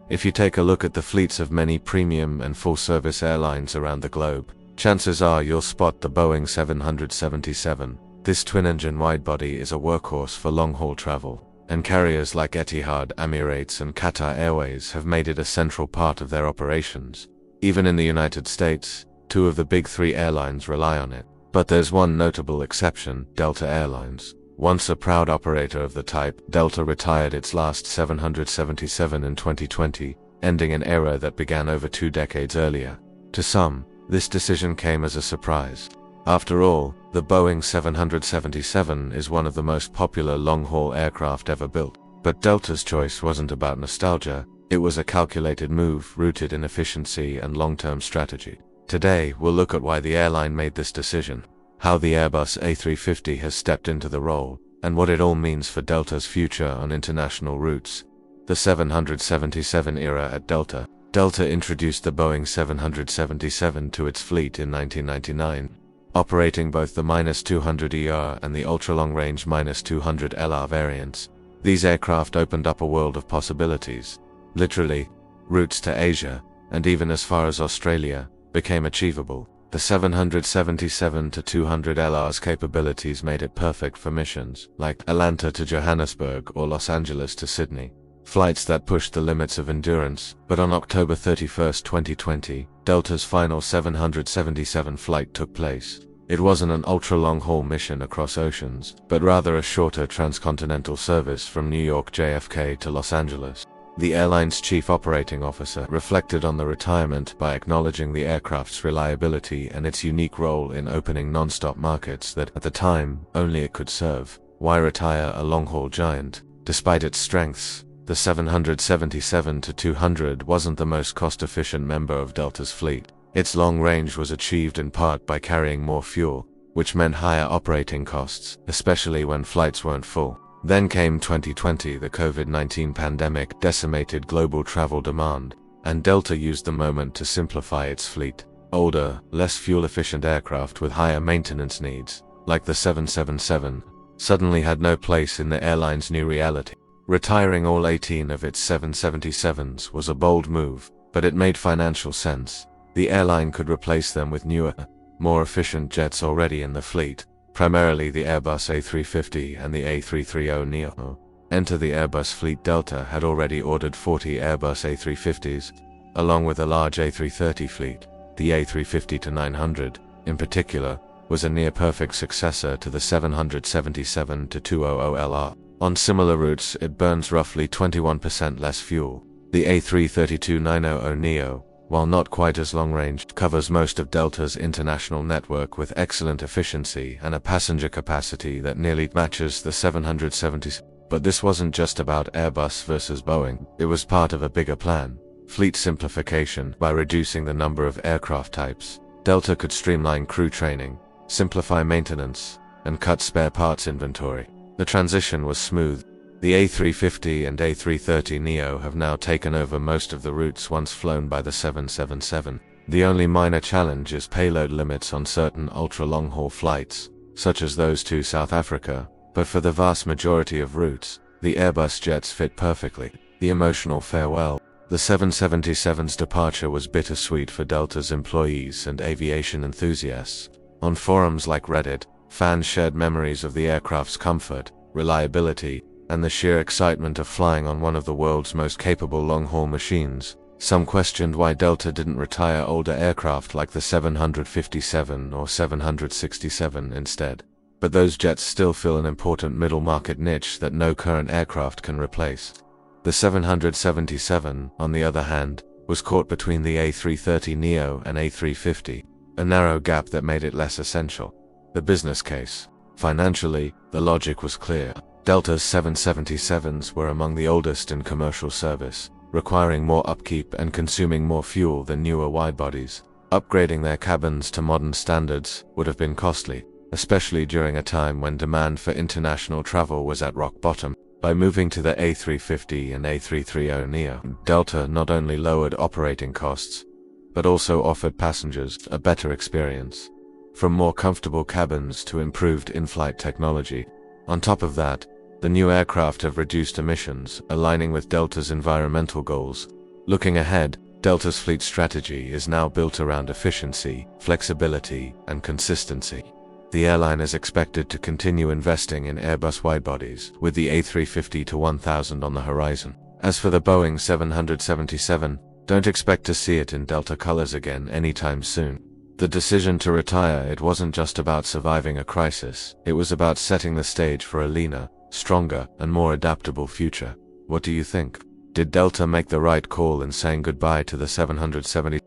If you take a look at the fleets of many premium and full-service airlines around the globe, chances are you'll spot the Boeing 777. This twin-engine widebody is a workhorse for long-haul travel, and carriers like Etihad, Emirates, and Qatar Airways have made it a central part of their operations. Even in the United States, 2 of the big 3 airlines rely on it. But there's one notable exception: Delta Airlines. Once a proud operator of the type, Delta retired its last 777 in 2020, ending an era that began over 2 decades earlier. To some, this decision came as a surprise. After all, the Boeing 777 is one of the most popular long-haul aircraft ever built. But Delta's choice wasn't about nostalgia, it was a calculated move rooted in efficiency and long-term strategy. Today, we'll look at why the airline made this decision, how the Airbus A350 has stepped into the role, and what it all means for Delta's future on international routes. The 777 era at Delta. Delta introduced the Boeing 777 to its fleet in 1999, operating both the -200ER and the ultra-long-range -200LR variants. These aircraft opened up a world of possibilities. Literally, routes to Asia, and even as far as Australia, became achievable. The 777-200LR's capabilities made it perfect for missions like Atlanta to Johannesburg or Los Angeles to Sydney, flights that pushed the limits of endurance. But on October 31, 2020, Delta's final 777 flight took place. It wasn't an ultra-long-haul mission across oceans, but rather a shorter transcontinental service from New York JFK to Los Angeles. The airline's chief operating officer reflected on the retirement by acknowledging the aircraft's reliability and its unique role in opening non-stop markets that, at the time, only it could serve. Why retire a long-haul giant? Despite its strengths, the 777-200 wasn't the most cost-efficient member of Delta's fleet. Its long range was achieved in part by carrying more fuel, which meant higher operating costs, especially when flights weren't full. Then came 2020. The COVID-19 pandemic decimated global travel demand, and Delta used the moment to simplify its fleet. Older, less fuel-efficient aircraft with higher maintenance needs, like the 777, suddenly had no place in the airline's new reality. Retiring all 18 of its 777s was a bold move, but it made financial sense. The airline could replace them with newer, more efficient jets already in the fleet, primarily the Airbus A350 and the A330neo. Enter the Airbus fleet. Delta had already ordered 40 Airbus A350s, along with a large A330 fleet. The A350-900, in particular, was a near-perfect successor to the 777-200LR. On similar routes, it burns roughly 21% less fuel. The A330-900neo, while not quite as long-range, covers most of Delta's international network with excellent efficiency and a passenger capacity that nearly matches the 770s. But this wasn't just about Airbus versus Boeing. It was part of a bigger plan: fleet simplification. By reducing the number of aircraft types, Delta could streamline crew training, simplify maintenance, and cut spare parts inventory. The transition was smooth. The A350 and A330neo have now taken over most of the routes once flown by the 777. The only minor challenge is payload limits on certain ultra-long-haul flights, such as those to South Africa, but for the vast majority of routes, the Airbus jets fit perfectly. The emotional farewell. The 777's departure was bittersweet for Delta's employees and aviation enthusiasts. On forums like Reddit, fans shared memories of the aircraft's comfort, reliability, and the sheer excitement of flying on one of the world's most capable long-haul machines. Some questioned why Delta didn't retire older aircraft like the 757 or 767 instead. But those jets still fill an important middle-market niche that no current aircraft can replace. The 777, on the other hand, was caught between the A330neo and A350, a narrow gap that made it less essential. The business case. Financially, the logic was clear. Delta's 777s were among the oldest in commercial service, requiring more upkeep and consuming more fuel than newer widebodies. Upgrading their cabins to modern standards would have been costly, especially during a time when demand for international travel was at rock bottom. By moving to the A350 and A330neo, Delta not only lowered operating costs, but also offered passengers a better experience, from more comfortable cabins to improved in-flight technology. On top of that, the new aircraft have reduced emissions, aligning with Delta's environmental goals. Looking ahead, Delta's fleet strategy is now built around efficiency, flexibility, and consistency. The airline is expected to continue investing in Airbus widebodies, with the A350-1000 on the horizon. As for the Boeing 777, don't expect to see it in Delta colors again anytime soon. The decision to retire it wasn't just about surviving a crisis, it was about setting the stage for a leaner, stronger, and more adaptable future. What do you think? Did Delta make the right call in saying goodbye to the 777?